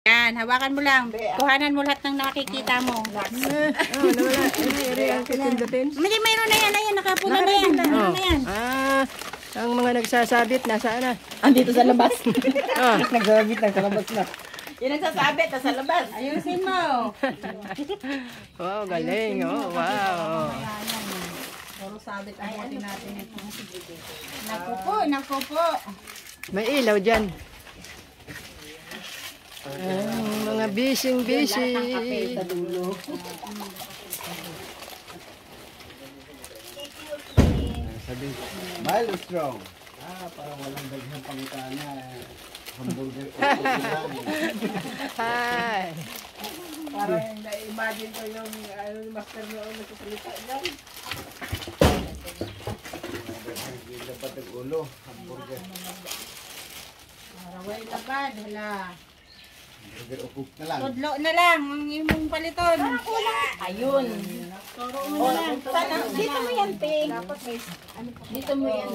Yan, hawakan mo lang. Kuhanan mo lahat ng nakikita mo. Nawala. Hindi, mayroon na yan. Ayan, nakapula na yan. Mayroon na yan. Ang mga nagsasabit, nasaan na? Andito sa labas. Nagsasabit, nasa labas na. Yun ang sasabit, nasa labas. Ayusin mo. Oh, galing. Oh, wow. Puro sabit ang buti natin ito. Naku po, naku po. May ilaw dyan. Mga busy. Sa dulo. Sabi, mild or strong? Parang walang daghang pangutana. Hamburger o Hi. Parang na-imagine ko yung master noon nagsasalita dyan. Hindi dapat ang ulo. Hamburger. Maraway labad, hala. Hamburger o cook na lang. Tudlo na lang, ang imong paliton. Ayun. Turo mo na lang. Sana, dito mo yan, Ping. Dito mo yan,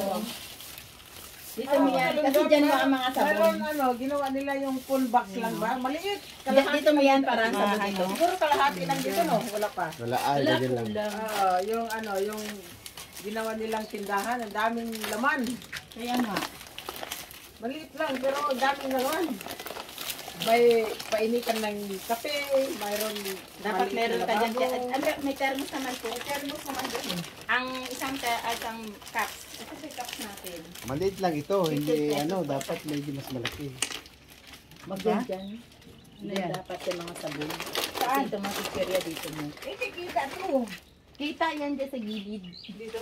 Dito mo yan. Kasi dyan mga Meron sabon. ginawa nila yung full box lang ba? Maliit. Dito mo yan para sabon dito. Siguro kalahati lang dito, no? Wala pa. Wala ganyan lang. Yung ginawa nilang tindahan, ang daming laman. Kaya nga. Maliit lang, pero ang daming laman. May painitan ng kape, mayroon Dapat maliit meron na ka dyan. lababo. May thermos naman po. Thermos naman doon. Ang isang cups. Ito sa cups natin. Maliit lang ito. Hindi dapat medyo mas malaki. Magyan dyan. Yan dapat yung mga sabon. Saan? Dito mga picture dito mo. Kita to. Kita yan dyan sa gilid. Dito?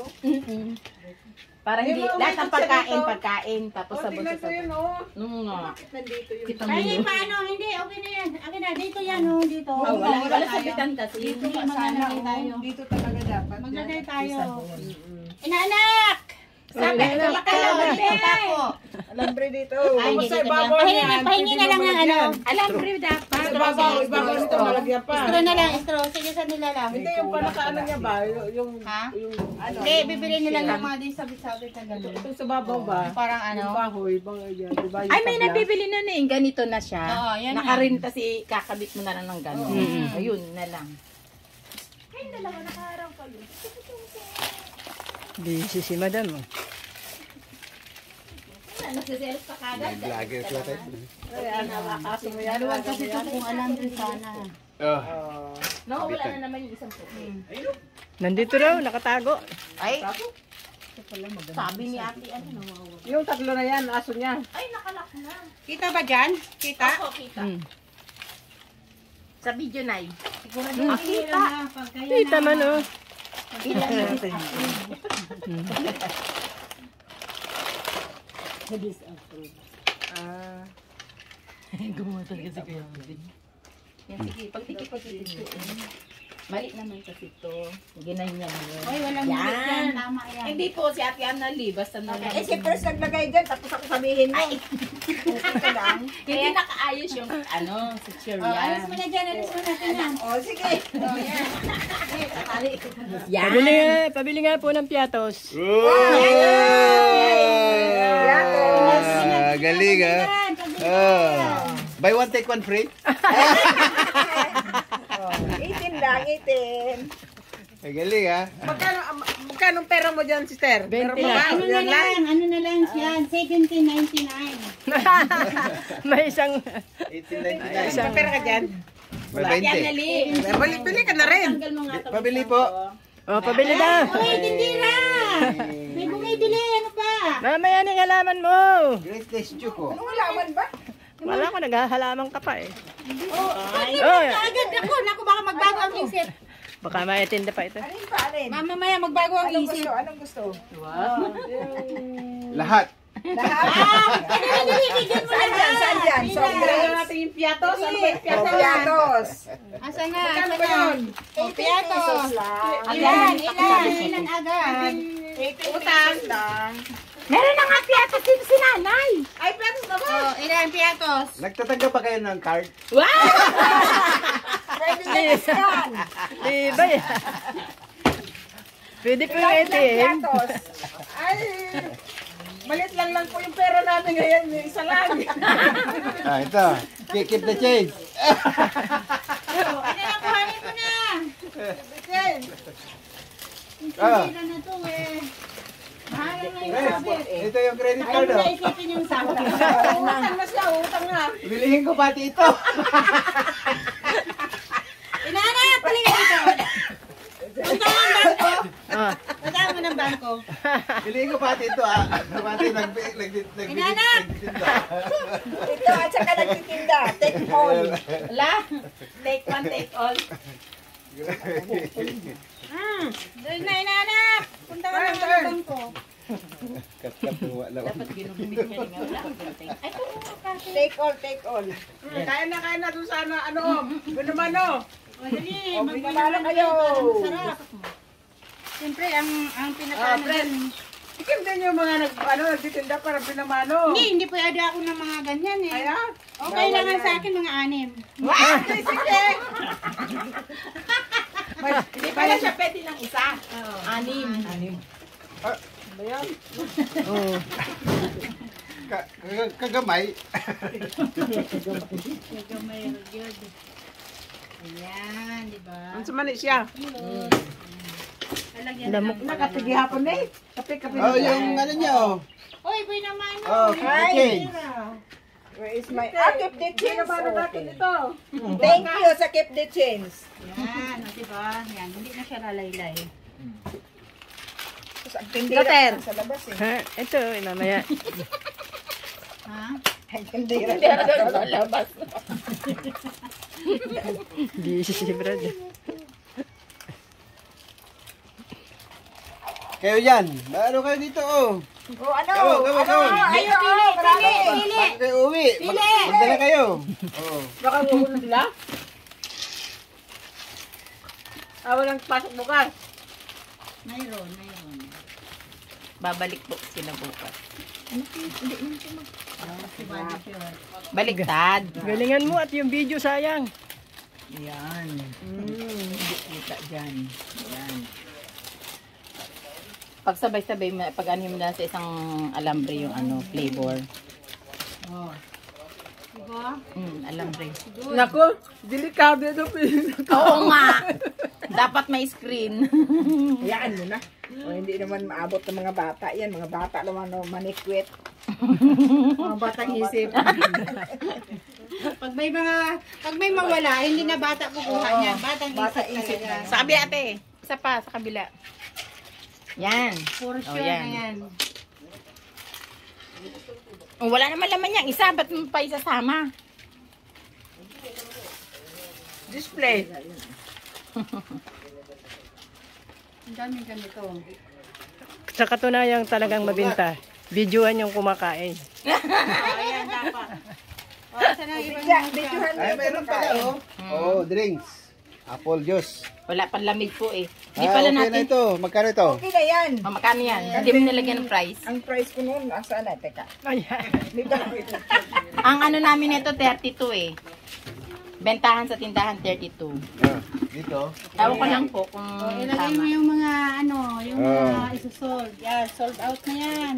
Para hindi, Yung mga lahat ng picture pagkain, tapos sabon Tingnan sa ko yun, sabon. oh. Nga. Bakit nandito yun? Kita mo Ay, yun. paano? Hindi, okay na yan. Okay na, dito yan, oh, dito. Wala sabitan kasi. Dito, maglagay tayo. Dito talaga dapat. Maglagay tayo. Inaanak! Sabi, Alambre dito. Ay, Tapos hindi sa dito ibabaw yan. niyan, Pahingi na lang ng ano. alambre dapat. Sa ibabaw nito malagyan pa. Straw na lang, straw. Sige, sa nila lang. Hindi yung panakaano niya ba? Yung Ha? yung ano. Hindi, bibili nila ng mga din sabit-sabit na gano'n. Itong sa babaw ba? Parang ano. Yung bahoy, bang yan, diba? Yung Ay, may tabla. nabibili na eh. Ganito na siya. Oo, yan na. Nakarinta si kakabit mo na lang ng gano'n. Ayun na lang. Busy si madam. Nagsiselos pa May kagad. vlogger sila tayo. Maluwag kasi ito kung alam din sana. Nawawala na naman yung isang puti. Nandito raw, nakatago. Ay, sabi ni ate, ano nawawala. Yung tatlo na yan, aso niya. Ay, nakalak na. Kita ba dyan? Kita? Ako, kita. Sa video na eh. Kita. Kita man, oh. Yan, sige, pagtikip. Mali naman kasi ito. Ginanyan mo. Oy, walang Yan. malit yan. Tama yan. Hindi po, si Ate Annali, basta na lang. Eh, si First naglagay dyan, tapos ako sabihin mo. Ay, hindi nakaayos yung ano, sa chair Alis yan. mo na dyan, alis mo na dyan. Oh, sige. Yan. Pabili nga po ng piatos. Galing buy one take one free. 18 lang, 18. Galing Magkano pera mo dyan, sister? 20 Meron mo ba? Ano na lang yan? 17.99. May isang... 18.99. May pera ka dyan? May Ate 20. Annali. Bili ka na rin. Tanggal mo nga ito. Pabili po. Oh, pabili na. Uy, tindira! May bumibili, ano pa? Mamaya ng halaman mo. Great taste ko. Anong alaman ba? Wala ko, naghahalaman ka pa eh. Agad ako, naku baka magbago ang isip. Baka maitinda pa ito. Alin pa, alin? Mamaya magbago ang Anong isip. gusto? Anong gusto? Lahat. Bigyan mo na lang. Saan yan? Soft drinks? natin yung piatos. Ano ba yung Piatos. Asan na? Magkano Asan ba na? yun? O, piatos. Ilan? Ilan agad? 18 utang lang. Meron na nga piatos dito si nanay. Ay, piatos na ba? O, ilan piatos? Nagtatanggap ba kayo ng card? Wow! Pwede na iskan. Diba yan? Pwede po yung ATM. Piatos. Ay, Malit lang po yung pera namin ngayon. Yung isa lang. Ito. Keep the change. Ano na, kuhanin ko na. Ah. Hindi na to eh. Mahal na yung Eh, sabit. ito yung credit Ayaw card, mo oh. na isipin yung sabit. Utang na siya, utang na. Bilihin ko pati ito. Inana, palingin dito. Punta mo ng bangko. Ah, Punta mo ng bangko. Bilihin ko pati ito, ah. Pati Inanak! nagtitinda. Ito at saka nagtitinda. Take all. Wala. Take one, take all. Doon na, inanak. Punta ka ng bangko. Kat-kat, wala. Take all, take all. Kaya na doon sana, ano, binumano. O, dali. O, binamala Magbilang kayo. Sarap. Siyempre, ang pinakaano Fred. dyan. Ikim din yung mga nagtitinda para binamano. Hindi pwede ako ng mga ganyan eh. Kaya? Okay lang sa akin mga 6. Sige. Hindi pala siya pwede ng isa. Anim. oo. Kagamay. May good. Ayan, di ba? Ang sumali siya. Lalagyan na Lamok. lang. Nakapigi hapon eh. Kape. Oh, yung ano nyo. Oy, boy naman. Oh, keep the change. Where is my... keep the change. Binamano natin ito. Thank you sa keep the change. Yan, o, di ba? Yan, hindi na siya lalaylay. Tapos ang tindira sa labas eh. Ha, ito, mamaya. Ha? Ang tindira sa labas. Di si Brad. Kayo yan. Ano kayo dito, oh. O ano? Go. Ayun, marami. Bago kayo uwi. Magdala kayo. Oh. Baka gugulo sila. Walang pasok bukas. Mayroon. Babalik po sila bukas. Si Bobby Pure. Baliktad. Galingan mo at yung video sayang. Yan. Hindi kita dyan. Yan. Pag sabay-sabay, pag ano mo na sa isang alambre yung ano, flavor. Diba? Alambre. Naku, delikado ito. Oo nga! Dapat may screen. Hayaan mo na. O hindi naman maabot ng mga bata yan. Mga bata naman no, manikwit. Mga batang isip. pag may mawala, hindi na bata kukuha niyan. Batang isip talaga. Sa kabila ate. Isa pa, sa kabila. Yan. For sure yan. na yan. Oh, wala naman laman yan. Isa, ba't mo pa isasama? Display. Ang daming ganito. Sa katunayang talagang mabinta. Videohan yung kumakain. Ayan, dapat. O, saan ang ibang Videohan Ay, meron pala, oh. Oh, drinks. Apple juice. Wala pang lamig po eh. Hindi pala okay na natin. ito. Magkano ito? Okay na yan. Magkano yan? Hindi mo nilagyan ng price. Ang price ko noon, asaan na? Teka. Ayan. Ang ano namin ito, 32 eh. Bentahan sa tindahan, 32. Dito. Tawag ko lang po kung Ilagay mo tama. yung mga yung mga isusold. Yan, sold out na yan.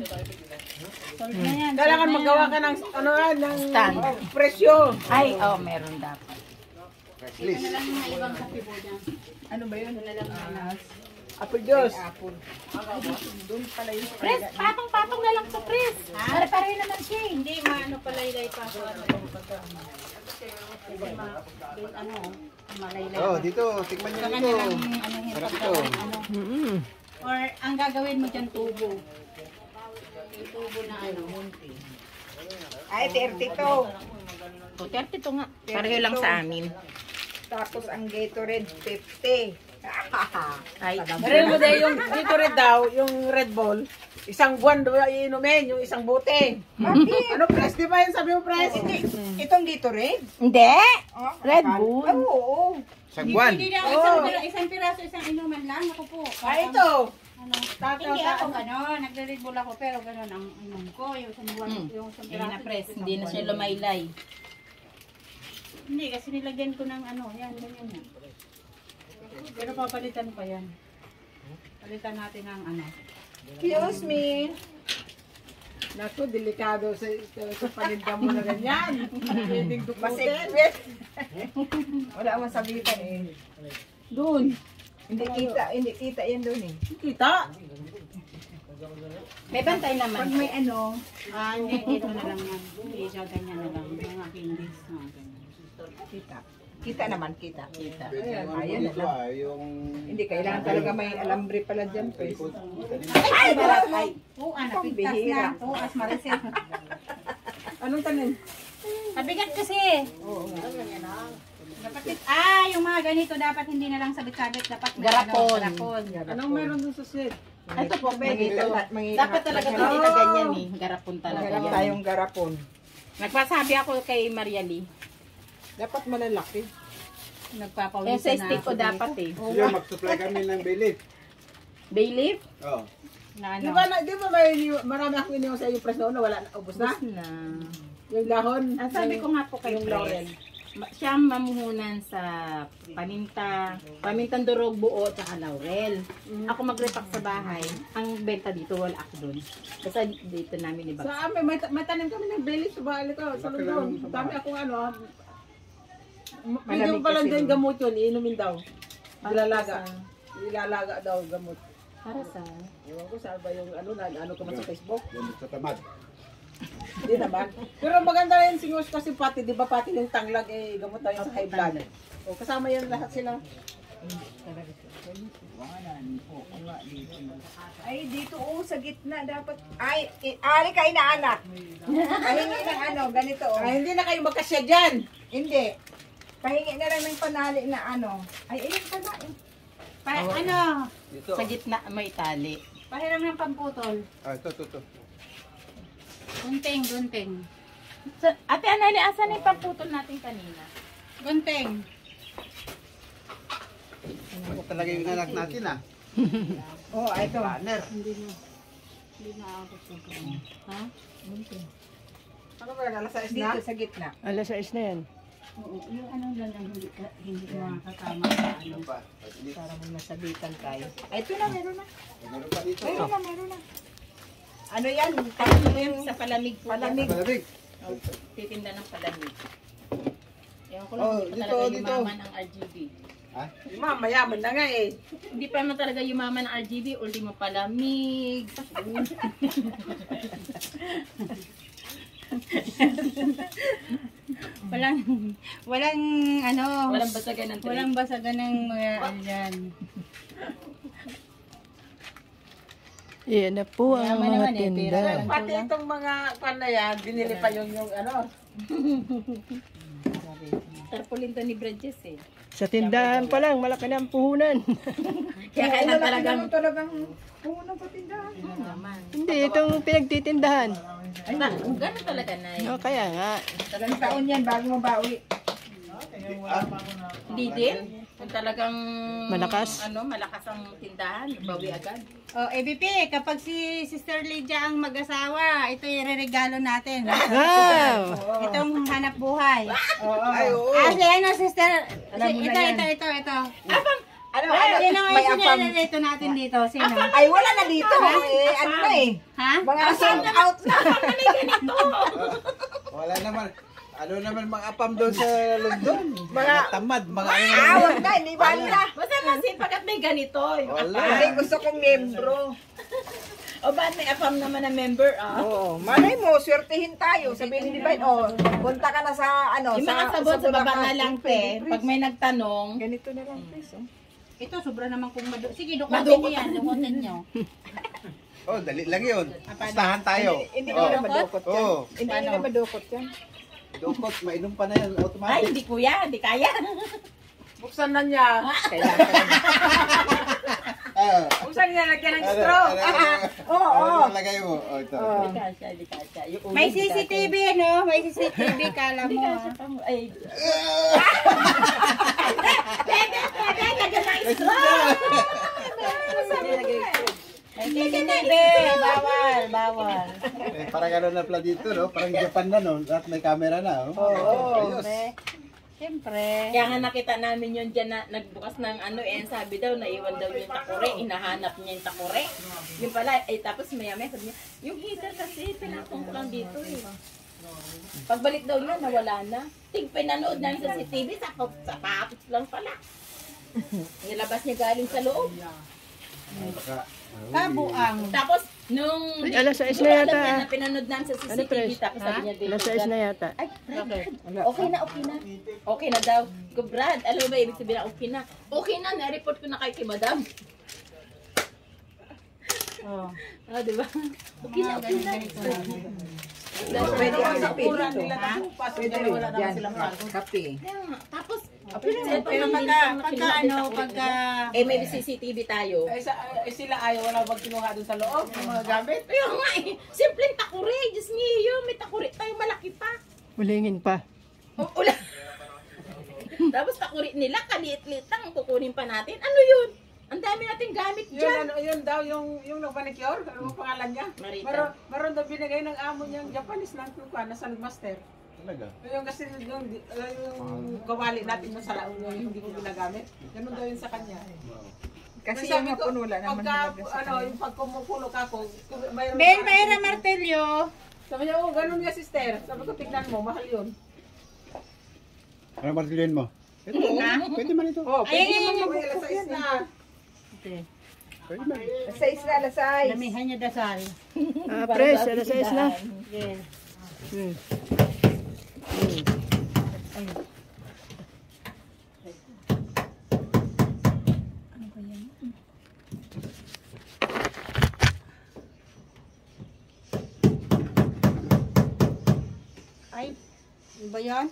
Sold na yan. Kailangan magawa ka ng, ng Stand. presyo. Ay, meron dapat. Please. Ito na lang yung mga ibang kape po dyan. Ano ba yun? Apple juice. Pres, patong-patong na lang sa pres. Pare-pareho naman siya eh. Hindi, maano palaylay pa ako. Malaylay Oh, pa. dito. Tikman nyo Sa dito. kanilang Sarap ito. ano. Mm-mm. Or ang gagawin mo dyan tubo. Yung tubo na ano. Ay, 32. O, 32 nga. Pareho lang sa amin. Tapos ang Gatorade, 50. Ay, Meron mo din yung dito red daw, yung Red Bull. Isang buwan daw iinumin, yung isang bote. Ano press? Di ba yun sabi mo press? Itong Gatorade? hindi. Oh, Red Bull. Oo. Sagwan. Hindi na isang piraso, isang inuman lang. Ako po. Ito. Ano, hindi ako gano'n. Nagre-Red Bull ako pero gano'n ang inom ko. Yung isang buwan, yung isang Hindi piraso. na press. Hindi na siya lumaylay. Hindi, kasi nilagyan ko ng ano. Yan, ganyan yan. Pero papalitan pa yan. Palitan natin ng ano. Excuse me. Naku, delikado sa paninda mo na ganyan. Pwedeng dukutin. Masigwit. Wala akong sabitan eh. Doon. Hindi kita yan doon eh. Kita. May bantay naman. Pag may ano, Hindi, dito na lang yan. Hindi siya ganyan na lang. Mga candies. Mga ganyan. kita. Kita naman, kita. Kita. Ayan, ayan na Ito lang. yung... Hindi, kailangan talaga may alambre pala dyan, Pres. Ay, ay. Oo, anak, Pang pigtas bihira. na. Oo, as marisin. Anong tanin? Mabigat kasi. Dapat, yung mga ganito dapat hindi na lang sabit-sabit. Dapat may Garapon. Garapon. Anong meron dun sa set? Ito po, pwede ito. Mangi- Dapat talaga ito na ganyan eh. Garapon talaga Meron yan. tayong garapon. Nagpasabi ako kay Maria Lee. Dapat malalaki. Nagpapawisan Yung sa na stick ako ko dito. dapat eh. Sige, mag-supply kami ng bilit. Bay leaf? Oh. Na Di ano. ba, marami akong iniwan sa iyo press noon na wala na, ubos na? Na. Yung dahon. Ang sabi ko nga po kay Yung laurel. siya mamuhunan sa pamintang durog buo at laurel. Ako mag-repack sa bahay. Ang benta dito, wala ako doon. Basta dito namin ibag. Sa amin, may tanim kami ng belly sa bahay ko. Sa Luzon. Dami akong ano. Pwede mo pala din gamot yun. Iinumin daw. Ilalaga. Ilalaga daw gamot. Para sa... Ewan ko saan ba yung ano ka man sa Facebook. Yan sa tamad. Hindi naman. Pero maganda rin siguro kasi pati, di ba pati yung tanglag eh, gamot tayo sa high blood. O kasama yan lahat sila. Ay, dito sa gitna dapat. Ay, ali ka inaanak. Pahingi ng ano, ganito Ay, hindi na kayo magkasya dyan. Hindi. Pahingi na lang ng panali na ano. Ay, ayun pa na. Ano, Ito. Sa gitna may tali. pahiram ng pamputol. Ito. Gunting. Ate Anali, asan yung pamputol natin kanina? Gunting. Ito talaga yung anak natin ah. Oh, ito. Banner. Ha? Ano ba yan? Alas 6 Dito na? sa gitna. Alas 6 na yan. Oo, yung ano lang ang hindi makakatama sa ano. Pa. Para may masabitan tayo. Ay, ito na, meron na. Meron pa dito. Meron na. Ano yan? Sa palamig po. Palamig. Malamig. Titinda ng palamig. Ewan ko lang, Oh, hindi pa dito, talaga dito. yumaman ang RGB. Ha? Ma'am, mayaman na nga eh. Hindi pa naman talaga yumaman ang RGB, ultimo palamig. Walang ano, Walang basagan ng walang basagan ng mga ano yan. Iyan na po ang Yaman mga naman eh, tinda. pera lang. Pati itong mga pan na yan, binili pa yung ano. Tarpaulin to ni Bridges eh. Sa tindahan pa lang, malaki na ang puhunan. Kaya kailan talagang... Talagang puno pa tindahan. Naman. Hindi, itong pinagtitindahan. Ay, gano'n talaga na eh. No, kaya nga. Tagang taon yan bago mabawi. Hindi din. Kung talagang... Malakas? Malakas ang tindahan, bawi agad. Oh, EBP, kapag si Sister Lydia ang mag-asawa, ito yung regalo natin. Wow! Itong hanap buhay. Ay, oo. Asli, ano, Sister? Alam mo na yan. Ito. Ano, Sino ang may apam. sinilito natin dito? Sino? Ay, wala na dito. Eh, ano na eh. Ha? Mga sold out na. Wala naman. Ano naman mga apam doon sa London? Mga tamad, mga ano naman. Awag na, hindi bali na. Basta masipag at may ganito. Yung Wala. Ay, gusto kong membro. O ba't may afam naman na member ah? Oo, malay mo, swertihin tayo. Sabihin ni Divine, punta ka na sa, ano, Yung mga sabon sa baba na lang te. Pag may nagtanong, Ganito na lang, please. Ito, sobra naman kung Sige, dukutin niyo yan. Dukutin niyo. Oh, dali lang yun. Stahan tayo. Hindi Oh. na madukot yan. Oo. Hindi na madukot yan. Dukot, mainom pa na yan, ay automatic. hindi kuya, hindi kaya. Buksan na niya. Ah. Buksan niya, lagyan ng straw. Ano lagay mo? Oh, ito. Hindi kasya. Yung May ulo, hindi CCTV, ano? May CCTV, kala mo. kasya. Ay, may CCTV. Bawal. Parang ano na pala dito, no? Parang Japan na, no? Lahat may camera na, oh. Oo. Ayos. Siyempre. Kaya nga nakita namin yun dyan na nagbukas ng ano, sabi daw, naiwan daw yung takore, inahanap niya yung takore. Yung pala, tapos maya-maya sabi niya, yung heater kasi, pinatong ko lang dito eh. Pagbalik daw niya, nawala na. Pinanood namin sa CCTV, sapatos lang pala. Nilabas niya galing sa loob. Kabuang. Tapos, nung Uy, alas 6 di na ba alam yata. niya na pinanood namin sa CCTV, Pres? tapos sabi niya, Alas 6 na yata. ay, okay na. Okay na daw. Ko, Brad, alam mo ba ibig sabihin na okay na? Okay na, na-report ko na kay Madam. Oh. Di ba? Okay na. Pwede ang sapuran nila na bupas. Pwede wala naman silang Kape. Kaya nga, tapos, Pero pagka may CCTV tayo. Sila ayaw, wala bang kinuha dun sa loob ng mga gamit. Kaya nga simpleng takure, Diyos niyo, may takure tayo, malaki pa. Ulingin pa. Ulan. Tapos takure nila, kaliit-liit lang, kukunin pa natin. Ano yun? Ang dami nating gamit dyan. Yun daw, yung nagmanicure, ano ang pangalan niya? Marita. Meron daw binigay ng amo niyang Japanese na kuha na sa master. Talaga. Yung kasi yung kawali natin sa laon yung hindi ko ginagamit. Ganun daw yun sa kanya. Kasi Sabi yung ko, hapon wala naman pagka, talaga sa yung pag kumukulo ka ko, mayroon Ben, mayroon martelyo. Sabi niya, ganun nga sister. Sabi ko, tignan mo, mahal yun. Ano martilyon mo? Ito, pwede man ito. Oh, pwede Ay, naman mag-alas na. Pwede man. Sa isla, lasay. Damihan niya dasal. Pres, alas 6 na. Yes. Hmm. Ay, ano ba yan?